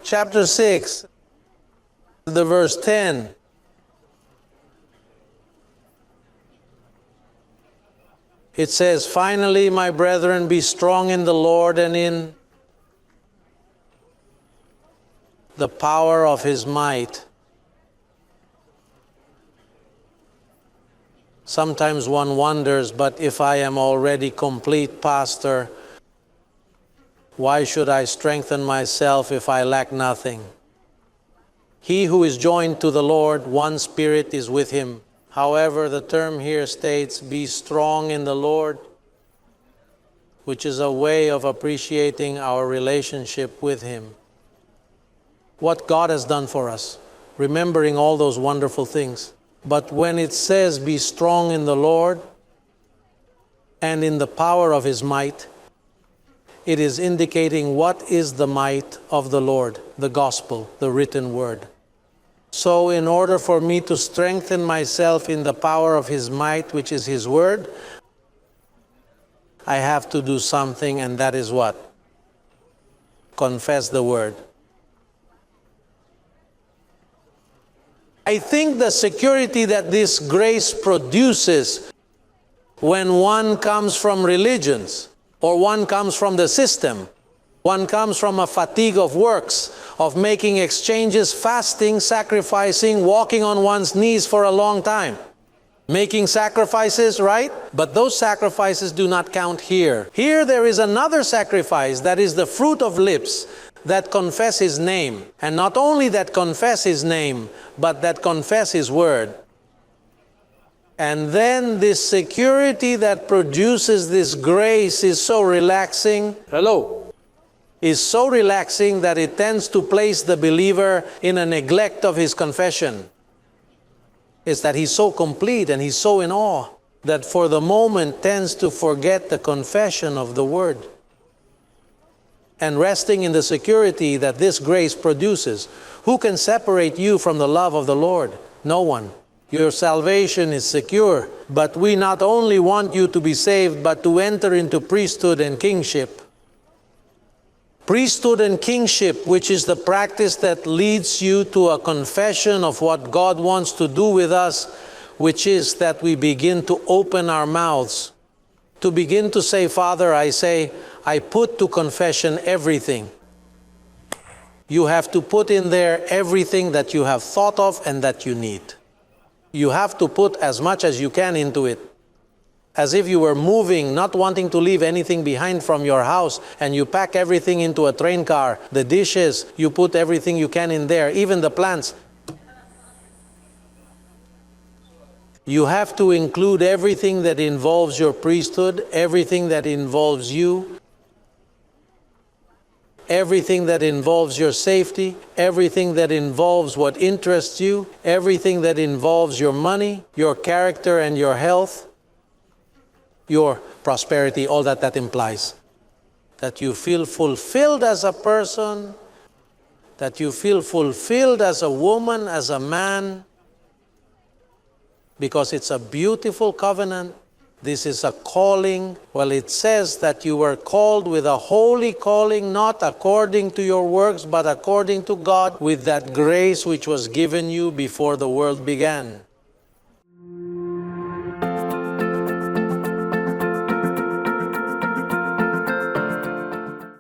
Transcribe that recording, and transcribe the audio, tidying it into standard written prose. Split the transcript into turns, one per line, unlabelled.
chapter 6, the verse 10. It says, "Finally, my brethren, be strong in the Lord and in the power of His might." Sometimes one wonders, but if I am already complete, Pastor, why should I strengthen myself if I lack nothing? He who is joined to the Lord, one spirit is with Him. However, the term here states, "Be strong in the Lord," which is a way of appreciating our relationship with Him. What God has done for us, remembering all those wonderful things. But when it says, "Be strong in the Lord and in the power of His might," it is indicating what is the might of the Lord, the gospel, the written word. So in order for me to strengthen myself in the power of His might, which is His word, I have to do something, and that is what? Confess the word. I think the security that this grace produces when one comes from religions, or one comes from the system, one comes from a fatigue of works, of making exchanges, fasting, sacrificing, walking on one's knees for a long time. Making sacrifices, right? But those sacrifices do not count here. Here there is another sacrifice that is the fruit of lips that confess His name. And not only that confess His name, but that confess His word. And then this security that produces this grace is so relaxing. Hello. Is so relaxing that it tends to place the believer in a neglect of his confession. It's that he's so complete and he's so in awe that for the moment tends to forget the confession of the word. And resting in the security that this grace produces, who can separate you from the love of the Lord? No one. Your salvation is secure, but we not only want you to be saved, but to enter into priesthood and kingship. Priesthood and kingship, which is the practice that leads you to a confession of what God wants to do with us, which is that we begin to open our mouths, to begin to say, "Father, I put to confession everything." You have to put in there everything that you have thought of and that you need. You have to put as much as you can into it. As if you were moving, not wanting to leave anything behind from your house, and you pack everything into a train car. The dishes, you put everything you can in there, even the plants. You have to include everything that involves your priesthood, everything that involves you, everything that involves your safety, everything that involves what interests you, everything that involves your money, your character and your health, your prosperity, all that implies. That you feel fulfilled as a person, that you feel fulfilled as a woman, as a man, because it's a beautiful covenant. This is a calling. Well, it says that you were called with a holy calling, not according to your works, but according to God, with that grace which was given you before the world began.